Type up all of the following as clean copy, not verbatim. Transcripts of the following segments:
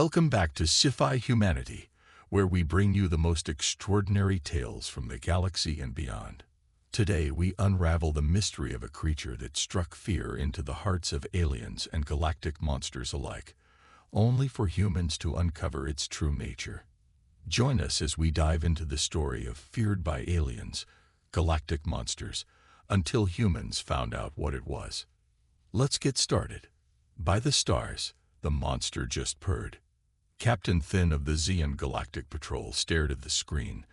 Welcome back to Sci-Fi Humanity, where we bring you the most extraordinary tales from the galaxy and beyond. Today we unravel the mystery of a creature that struck fear into the hearts of aliens and galactic monsters alike, only for humans to uncover its true nature. Join us as we dive into the story of feared by aliens, galactic monsters, until humans found out what it was. Let's get started. By the stars, the monster just purred. Captain Thin of the Zeon Galactic Patrol stared at the screen,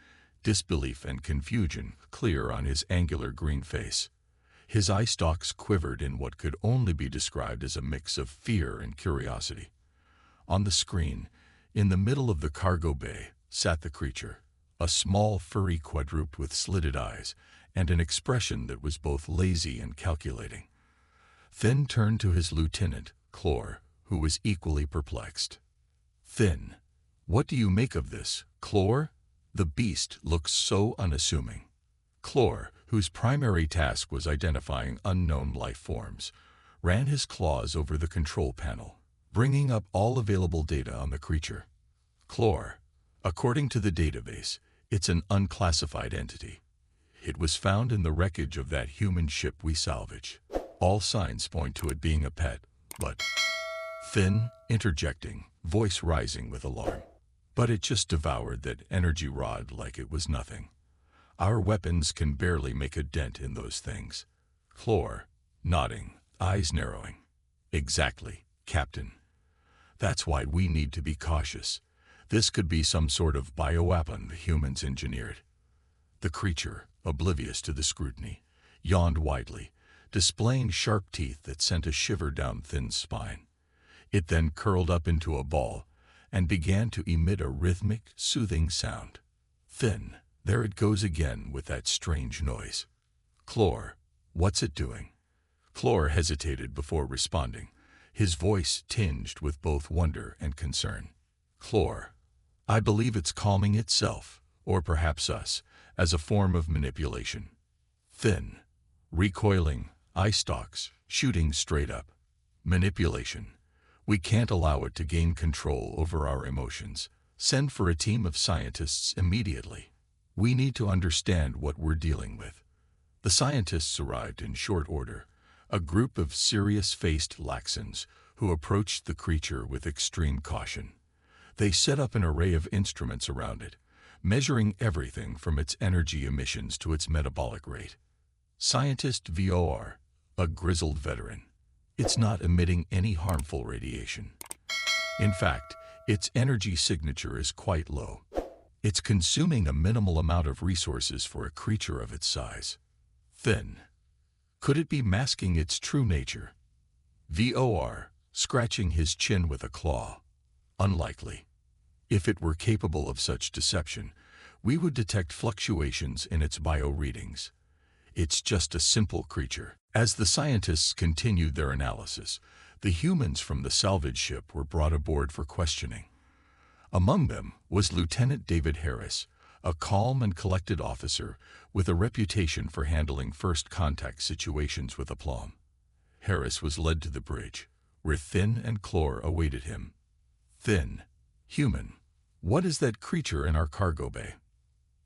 disbelief and confusion clear on his angular green face. His eye stalks quivered in what could only be described as a mix of fear and curiosity. On the screen, in the middle of the cargo bay, sat the creature, a small furry quadruped with slitted eyes and an expression that was both lazy and calculating. Thin turned to his lieutenant, Clor, who was equally perplexed. "Thin, what do you make of this, Clor?" The beast looked so unassuming. Clor, whose primary task was identifying unknown life forms, ran his claws over the control panel, bringing up all available data on the creature. "Clor, according to the database, it's an unclassified entity. It was found in the wreckage of that human ship we salvaged. All signs point to it being a pet, but—" Thin, interjecting, voice rising with alarm. "But it just devoured that energy rod like it was nothing. Our weapons can barely make a dent in those things." Clor, nodding, eyes narrowing. "Exactly, Captain. That's why we need to be cautious. This could be some sort of bioweapon the humans engineered." The creature, oblivious to the scrutiny, yawned widely, displaying sharp teeth that sent a shiver down Thin's spine. It then curled up into a ball and began to emit a rhythmic, soothing sound. "Thin, there it goes again with that strange noise. Clor, what's it doing?" Clor hesitated before responding, his voice tinged with both wonder and concern. "Clor, I believe it's calming itself, or perhaps us, as a form of manipulation." Thin, recoiling, eye stalks, shooting straight up. "Manipulation. We can't allow it to gain control over our emotions. Send for a team of scientists immediately. We need to understand what we're dealing with." The scientists arrived in short order, a group of serious-faced Laxans who approached the creature with extreme caution. They set up an array of instruments around it, measuring everything from its energy emissions to its metabolic rate. Scientist VOR, a grizzled veteran. "It's not emitting any harmful radiation. In fact, its energy signature is quite low. It's consuming a minimal amount of resources for a creature of its size." Thin, could it be masking its true nature? VOR, scratching his chin with a claw. "Unlikely. If it were capable of such deception, we would detect fluctuations in its bio readings. It's just a simple creature." As the scientists continued their analysis, the humans from the salvage ship were brought aboard for questioning. Among them was Lieutenant David Harris, a calm and collected officer with a reputation for handling first-contact situations with aplomb. Harris was led to the bridge, where Thin and Clor awaited him. "Thin, human, what is that creature in our cargo bay?"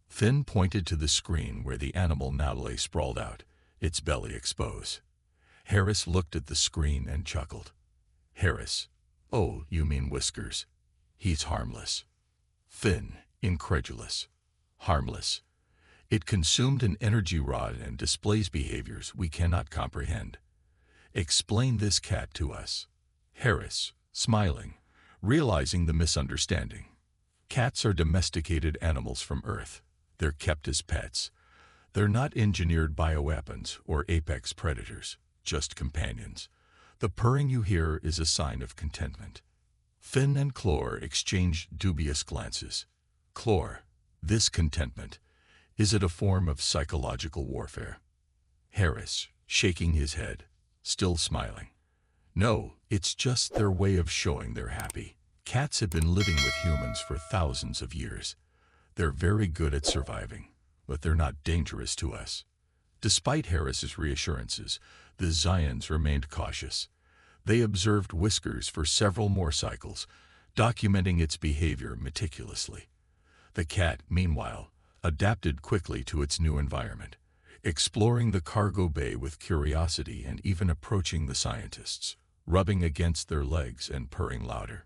Thin pointed to the screen where the animal now lay sprawled out, its belly exposed. Harris looked at the screen and chuckled. Harris, "Oh, you mean Whiskers. He's harmless." Thin, incredulous. "Harmless? It consumed an energy rod and displays behaviors we cannot comprehend. Explain this cat to us." Harris, smiling, realizing the misunderstanding. "Cats are domesticated animals from Earth. They're kept as pets. They're not engineered bioweapons or apex predators, just companions. The purring you hear is a sign of contentment." Thin and Clor exchanged dubious glances. "Clor, this contentment, is it a form of psychological warfare?" Harris, shaking his head, still smiling. "No, it's just their way of showing they're happy. Cats have been living with humans for thousands of years. They're very good at surviving, but they're not dangerous to us." Despite Harris's reassurances, the Zions remained cautious. They observed Whiskers for several more cycles, documenting its behavior meticulously. The cat, meanwhile, adapted quickly to its new environment, exploring the cargo bay with curiosity and even approaching the scientists, rubbing against their legs and purring louder.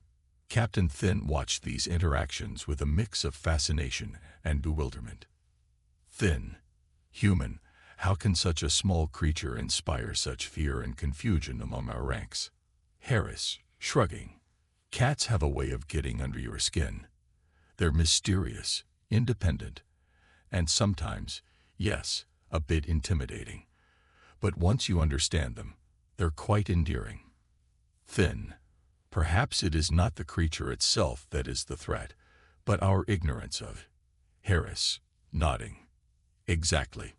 Captain Thin watched these interactions with a mix of fascination and bewilderment. Thin, human, how can such a small creature inspire such fear and confusion among our ranks? Harris, shrugging. Cats have a way of getting under your skin. They're mysterious, independent, and sometimes, yes, a bit intimidating. But once you understand them, they're quite endearing. Thin. Perhaps it is not the creature itself that is the threat, but our ignorance of it. Harris, nodding. Exactly.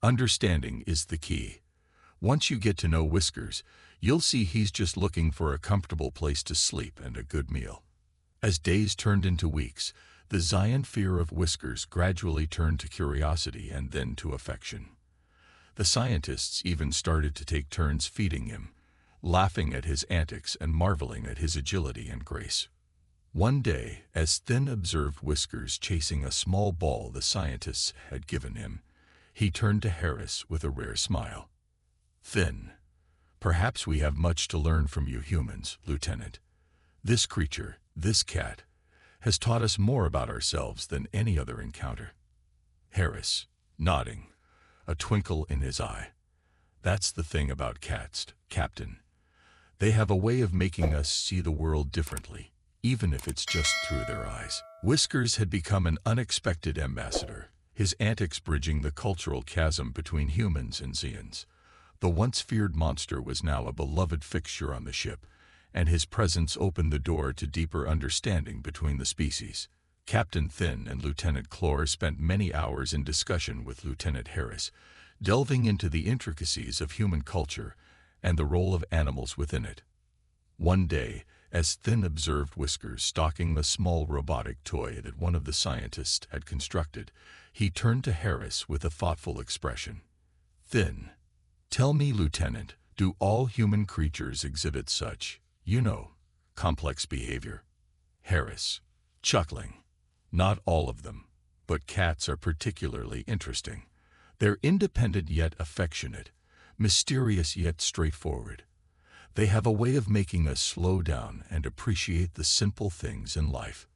Understanding is the key. Once you get to know Whiskers, you'll see he's just looking for a comfortable place to sleep and a good meal. As days turned into weeks, the Zion fear of Whiskers gradually turned to curiosity and then to affection. The scientists even started to take turns feeding him, laughing at his antics and marveling at his agility and grace. One day, as Thin observed Whiskers chasing a small ball the scientists had given him, he turned to Harris with a rare smile. Thin. Perhaps we have much to learn from you humans, Lieutenant. This creature, this cat, has taught us more about ourselves than any other encounter. Harris, nodding, a twinkle in his eye. That's the thing about cats, Captain. They have a way of making us see the world differently, even if it's just through their eyes. Whiskers had become an unexpected ambassador, his antics bridging the cultural chasm between humans and Zians. The once feared monster was now a beloved fixture on the ship, and his presence opened the door to deeper understanding between the species. Captain Thin and Lieutenant Clore spent many hours in discussion with Lieutenant Harris, delving into the intricacies of human culture and the role of animals within it. One day, as Thin observed Whiskers stalking the small robotic toy that one of the scientists had constructed, he turned to Harris with a thoughtful expression. Thin. Tell me, Lieutenant, do all human creatures exhibit such, complex behavior? Harris, chuckling. Not all of them, but cats are particularly interesting. They're independent yet affectionate, mysterious yet straightforward. They have a way of making us slow down and appreciate the simple things in life.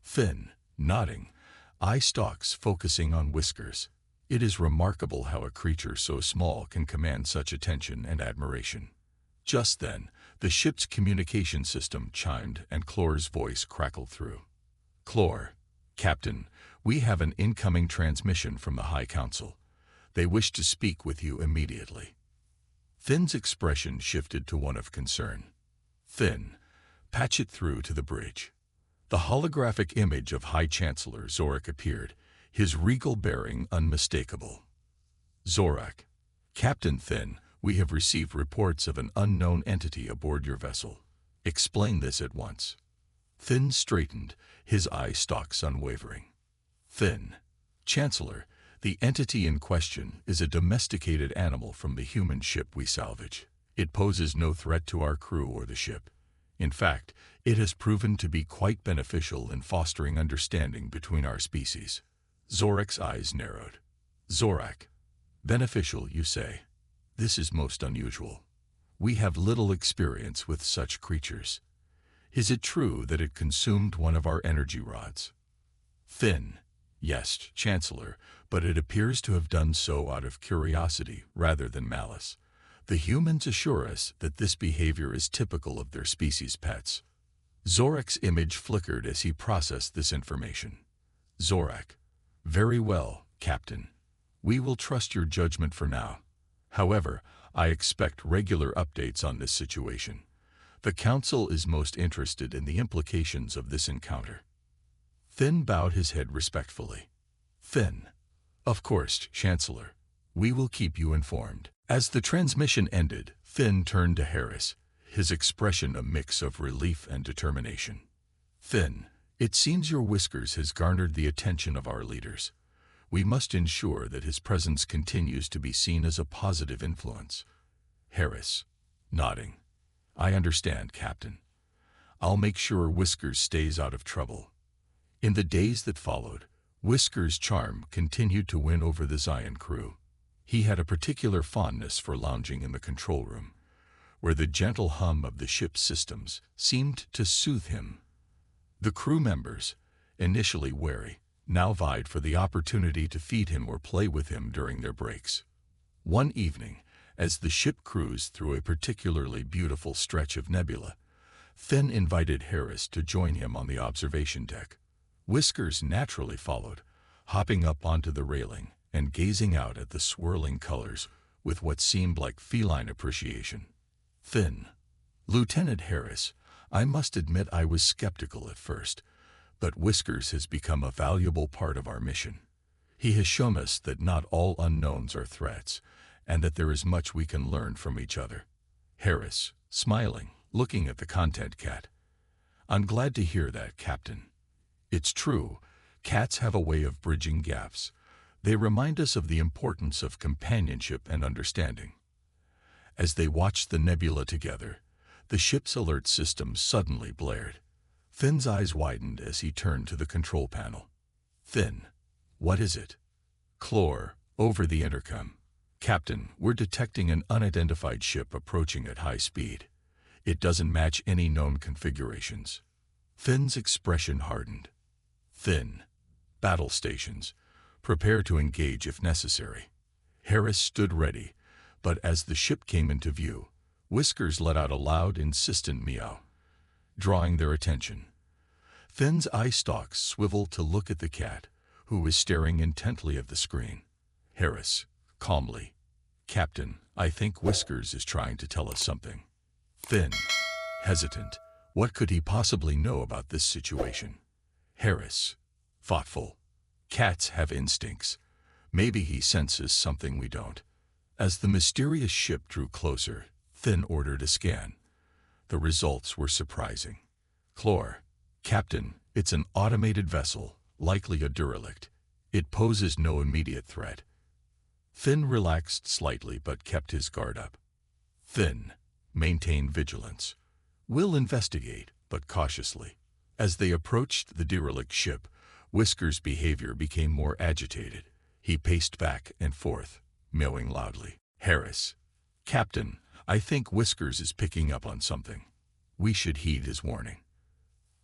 Thin, nodding, eye stalks focusing on Whiskers. It is remarkable how a creature so small can command such attention and admiration. Just then, the ship's communication system chimed and Clore's voice crackled through. Clore, Captain, we have an incoming transmission from the High Council. They wish to speak with you immediately. Thin's expression shifted to one of concern. Thin, patch it through to the bridge. The holographic image of High Chancellor Zorak appeared, his regal bearing unmistakable. Zorak, Captain Thin, we have received reports of an unknown entity aboard your vessel. Explain this at once. Thin straightened, his eye stalks unwavering. Thin, Chancellor, the entity in question is a domesticated animal from the human ship we salvage. It poses no threat to our crew or the ship. In fact, it has proven to be quite beneficial in fostering understanding between our species. Zorak's eyes narrowed. Zorak, beneficial, you say? This is most unusual. We have little experience with such creatures. Is it true that it consumed one of our energy rods? Thin, yes, Chancellor, but it appears to have done so out of curiosity rather than malice. The humans assure us that this behavior is typical of their species' pets. Zorak's image flickered as he processed this information. Zorak, very well, Captain. We will trust your judgment for now. However, I expect regular updates on this situation. The Council is most interested in the implications of this encounter. Thin bowed his head respectfully. Thin. Of course, Chancellor. We will keep you informed. As the transmission ended, Thin turned to Harris, his expression a mix of relief and determination. Thin, it seems your Whiskers has garnered the attention of our leaders. We must ensure that his presence continues to be seen as a positive influence. Harris, nodding. I understand, Captain. I'll make sure Whiskers stays out of trouble." In the days that followed, Whiskers' charm continued to win over the Zion crew. He had a particular fondness for lounging in the control room, where the gentle hum of the ship's systems seemed to soothe him. The crew members, initially wary, now vied for the opportunity to feed him or play with him during their breaks. One evening, as the ship cruised through a particularly beautiful stretch of nebula, Finn invited Harris to join him on the observation deck. Whiskers naturally followed, hopping up onto the railing and gazing out at the swirling colors with what seemed like feline appreciation. Finn. "Lieutenant Harris, I must admit I was skeptical at first, but Whiskers has become a valuable part of our mission. He has shown us that not all unknowns are threats, and that there is much we can learn from each other." Harris, smiling, looking at the content cat. "I'm glad to hear that, Captain. It's true, cats have a way of bridging gaps. They remind us of the importance of companionship and understanding." As they watched the nebula together, the ship's alert system suddenly blared. Finn's eyes widened as he turned to the control panel. "Finn, what is it?" Clore, over the intercom. "Captain, we're detecting an unidentified ship approaching at high speed. It doesn't match any known configurations." Finn's expression hardened. "Finn, battle stations. Prepare to engage if necessary." Harris stood ready, but as the ship came into view, Whiskers let out a loud, insistent meow, drawing their attention. Finn's eye stalks swiveled to look at the cat, who was staring intently at the screen. Harris, calmly, "Captain, I think Whiskers is trying to tell us something." Finn, hesitant, what could he possibly know about this situation? Harris, thoughtful, "Cats have instincts. Maybe he senses something we don't." As the mysterious ship drew closer, Finn ordered a scan. The results were surprising. Clore, "Captain, it's an automated vessel, likely a derelict. It poses no immediate threat." Finn relaxed slightly but kept his guard up. Finn, "Maintain vigilance. We'll investigate, but cautiously." As they approached the derelict ship, Whiskers' behavior became more agitated. He paced back and forth, mewing loudly. Harris, "Captain, I think Whiskers is picking up on something. We should heed his warning."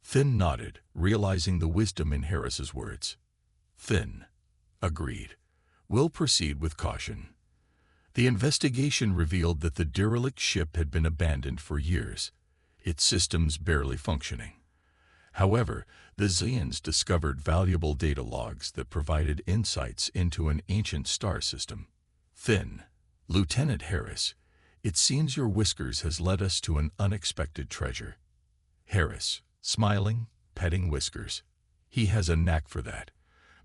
Finn nodded, realizing the wisdom in Harris's words. Finn, "Agreed. We'll proceed with caution." The investigation revealed that the derelict ship had been abandoned for years, its systems barely functioning. However, the Zians discovered valuable data logs that provided insights into an ancient star system. Finn, "Lieutenant Harris, it seems your Whiskers has led us to an unexpected treasure." Harris, smiling, petting Whiskers. "He has a knack for that.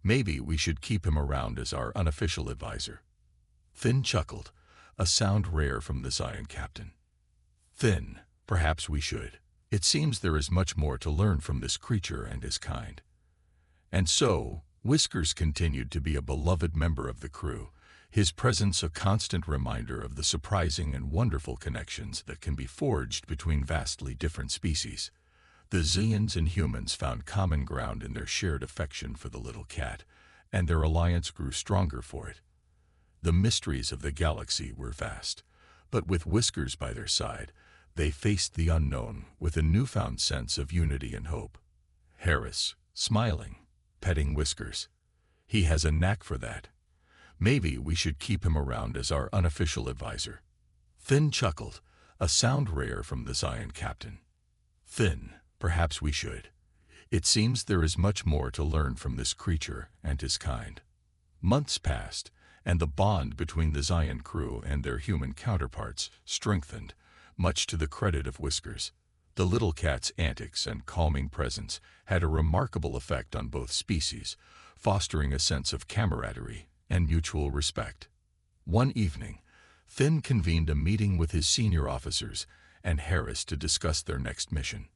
Maybe we should keep him around as our unofficial advisor." Finn chuckled, a sound rare from the Zion captain. Finn, "Perhaps we should. It seems there is much more to learn from this creature and his kind." And so, Whiskers continued to be a beloved member of the crew, his presence a constant reminder of the surprising and wonderful connections that can be forged between vastly different species. The Zians and humans found common ground in their shared affection for the little cat, and their alliance grew stronger for it. The mysteries of the galaxy were vast, but with Whiskers by their side, they faced the unknown with a newfound sense of unity and hope. Harris, smiling, petting Whiskers. "He has a knack for that. Maybe we should keep him around as our unofficial advisor." Finn chuckled, a sound rare from the Zion captain. Finn, "Perhaps we should. It seems there is much more to learn from this creature and his kind." Months passed, and the bond between the Zion crew and their human counterparts strengthened, much to the credit of Whiskers. The little cat's antics and calming presence had a remarkable effect on both species, fostering a sense of camaraderie and mutual respect. One evening, Finn convened a meeting with his senior officers and Harris to discuss their next mission.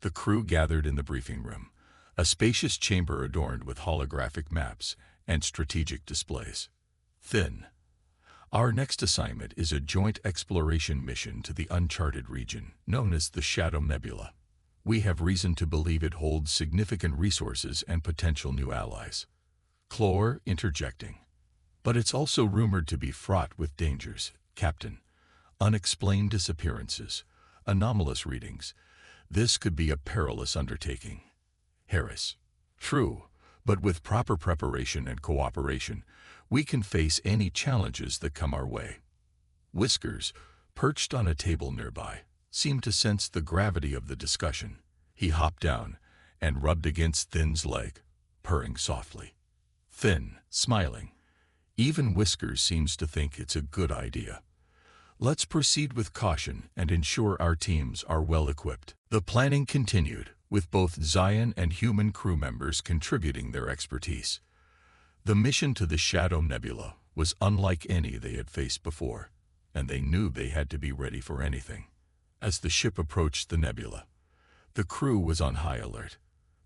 The crew gathered in the briefing room, a spacious chamber adorned with holographic maps and strategic displays. Finn, "Our next assignment is a joint exploration mission to the uncharted region known as the Shadow Nebula. We have reason to believe it holds significant resources and potential new allies. Chlor interjecting. But it's also rumored to be fraught with dangers, Captain. Unexplained disappearances, anomalous readings. This could be a perilous undertaking. Harris. True, but with proper preparation and cooperation, we can face any challenges that come our way. Whiskers, perched on a table nearby, seemed to sense the gravity of the discussion. He hopped down and rubbed against Thin's leg, purring softly. Thin, smiling. Even Whiskers seems to think it's a good idea. Let's proceed with caution and ensure our teams are well equipped. The planning continued, with both Zion and human crew members contributing their expertise. The mission to the Shadow Nebula was unlike any they had faced before, and they knew they had to be ready for anything. As the ship approached the nebula, the crew was on high alert.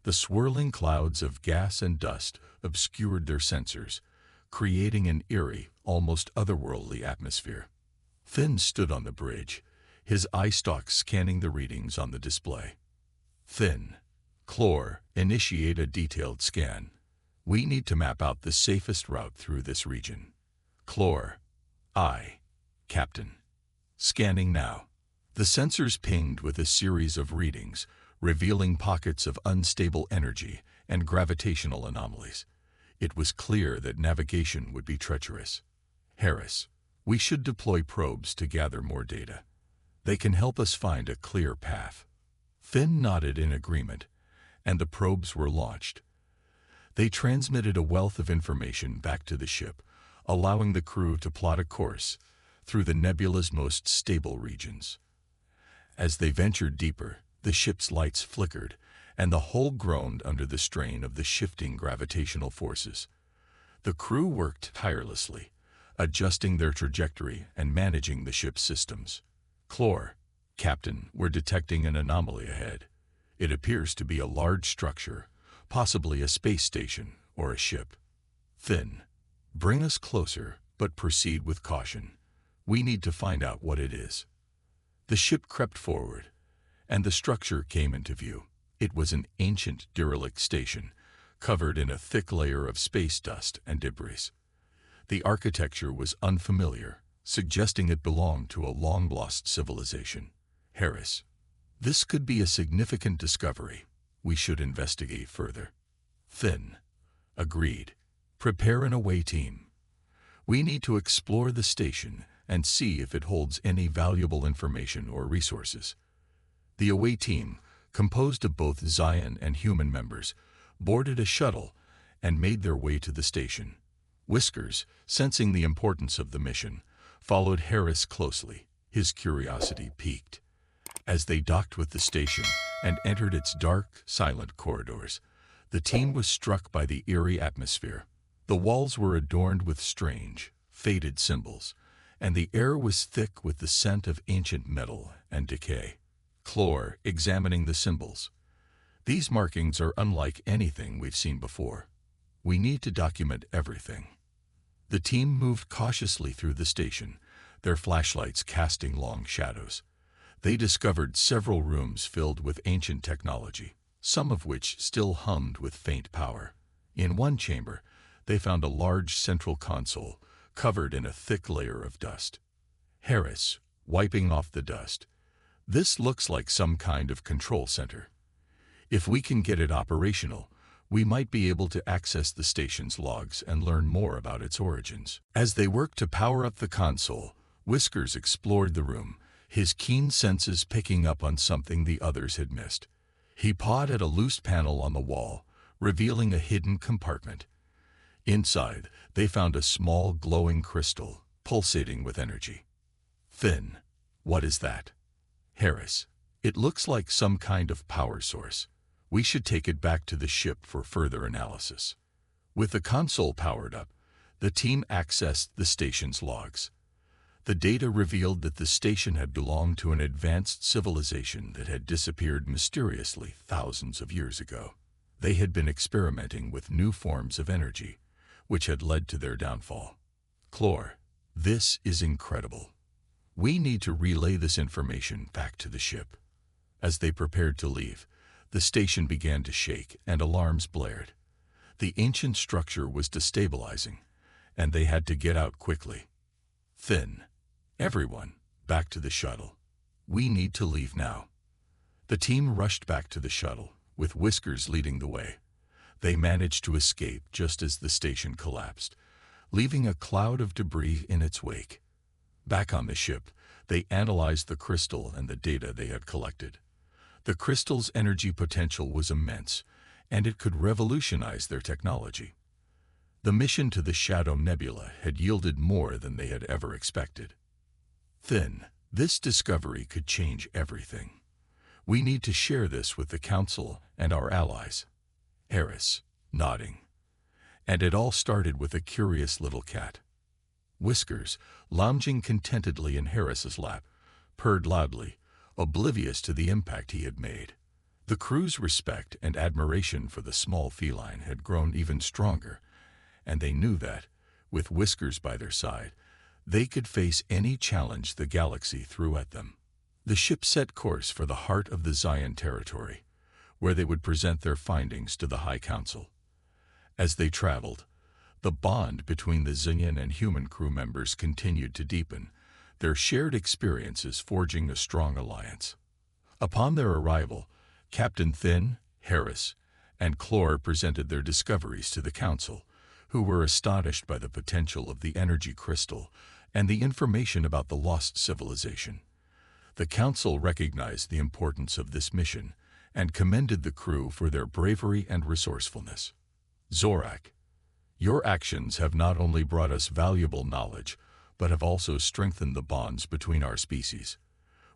The swirling clouds of gas and dust obscured their sensors, creating an eerie, almost otherworldly atmosphere. Thin stood on the bridge, his eye stalk scanning the readings on the display. Thin. Chlor, initiate a detailed scan. We need to map out the safest route through this region. Chlor. Aye, Captain. Scanning now. The sensors pinged with a series of readings, revealing pockets of unstable energy and gravitational anomalies. It was clear that navigation would be treacherous. Harris. We should deploy probes to gather more data. They can help us find a clear path. Thin nodded in agreement, and the probes were launched. They transmitted a wealth of information back to the ship, allowing the crew to plot a course through the nebula's most stable regions. As they ventured deeper, the ship's lights flickered, and the hull groaned under the strain of the shifting gravitational forces. The crew worked tirelessly, adjusting their trajectory and managing the ship's systems. Chlor. Captain, we're detecting an anomaly ahead. It appears to be a large structure, possibly a space station or a ship. Thin. Bring us closer, but proceed with caution. We need to find out what it is. The ship crept forward, and the structure came into view. It was an ancient derelict station, covered in a thick layer of space dust and debris. The architecture was unfamiliar, suggesting it belonged to a long-lost civilization. Harris. This could be a significant discovery. We should investigate further. Thin. Agreed. Prepare an away team. We need to explore the station and see if it holds any valuable information or resources. The away team, composed of both Zion and human members, boarded a shuttle and made their way to the station. Whiskers, sensing the importance of the mission, followed Harris closely, his curiosity piqued. As they docked with the station and entered its dark, silent corridors, the team was struck by the eerie atmosphere. The walls were adorned with strange, faded symbols, and the air was thick with the scent of ancient metal and decay. Chlor, examining the symbols. These markings are unlike anything we've seen before. We need to document everything. The team moved cautiously through the station, their flashlights casting long shadows. They discovered several rooms filled with ancient technology, some of which still hummed with faint power. In one chamber, they found a large central console covered in a thick layer of dust. Harris, wiping off the dust. This looks like some kind of control center. If we can get it operational, we might be able to access the station's logs and learn more about its origins. As they worked to power up the console, Whiskers explored the room, his keen senses picking up on something the others had missed. He pawed at a loose panel on the wall, revealing a hidden compartment. Inside, they found a small glowing crystal, pulsating with energy. Thin. What is that? Harris. It looks like some kind of power source. We should take it back to the ship for further analysis. With the console powered up, the team accessed the station's logs. The data revealed that the station had belonged to an advanced civilization that had disappeared mysteriously thousands of years ago. They had been experimenting with new forms of energy, which had led to their downfall. Chlor. This is incredible. We need to relay this information back to the ship. As they prepared to leave, the station began to shake and alarms blared. The ancient structure was destabilizing, and they had to get out quickly. Thin. Everyone, back to the shuttle. We need to leave now. The team rushed back to the shuttle, with Whiskers leading the way. They managed to escape just as the station collapsed, leaving a cloud of debris in its wake. Back on the ship, they analyzed the crystal and the data they had collected. The crystal's energy potential was immense, and it could revolutionize their technology. The mission to the Shadow Nebula had yielded more than they had ever expected. Thin. This discovery could change everything. We need to share this with the Council and our allies. Harris, nodding. And it all started with a curious little cat. Whiskers, lounging contentedly in Harris's lap, purred loudly, oblivious to the impact he had made. The crew's respect and admiration for the small feline had grown even stronger, and they knew that, with Whiskers by their side, they could face any challenge the galaxy threw at them. The ship set course for the heart of the Zion territory, where they would present their findings to the High Council. As they traveled, the bond between the Zion and human crew members continued to deepen, their shared experiences forging a strong alliance. Upon their arrival, Captain Thin, Harris, and Clore presented their discoveries to the Council, who were astonished by the potential of the energy crystal and the information about the lost civilization. The Council recognized the importance of this mission and commended the crew for their bravery and resourcefulness. Zorak, your actions have not only brought us valuable knowledge, but have also strengthened the bonds between our species.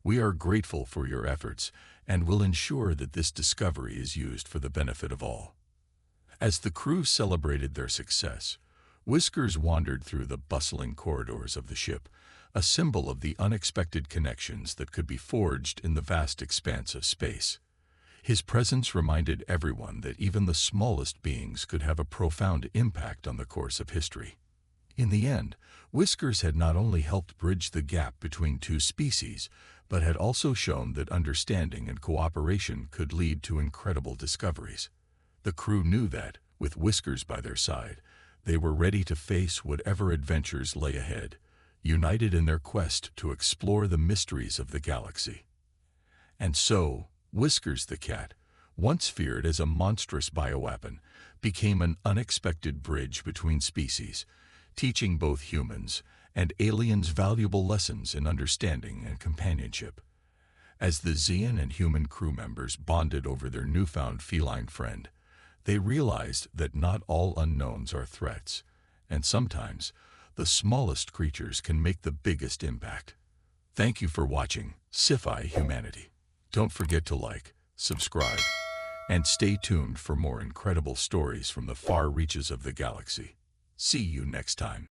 We are grateful for your efforts and will ensure that this discovery is used for the benefit of all. As the crew celebrated their success, Whiskers wandered through the bustling corridors of the ship, a symbol of the unexpected connections that could be forged in the vast expanse of space. His presence reminded everyone that even the smallest beings could have a profound impact on the course of history. In the end, Whiskers had not only helped bridge the gap between two species, but had also shown that understanding and cooperation could lead to incredible discoveries. The crew knew that, with Whiskers by their side, they were ready to face whatever adventures lay ahead, united in their quest to explore the mysteries of the galaxy. And so, Whiskers the cat, once feared as a monstrous bioweapon, became an unexpected bridge between species, teaching both humans and aliens valuable lessons in understanding and companionship. As the Zion and human crew members bonded over their newfound feline friend, they realized that not all unknowns are threats, and sometimes the smallest creatures can make the biggest impact. Thank you for watching Sci-Fi Humanity. Don't forget to like, subscribe, and stay tuned for more incredible stories from the far reaches of the galaxy. See you next time.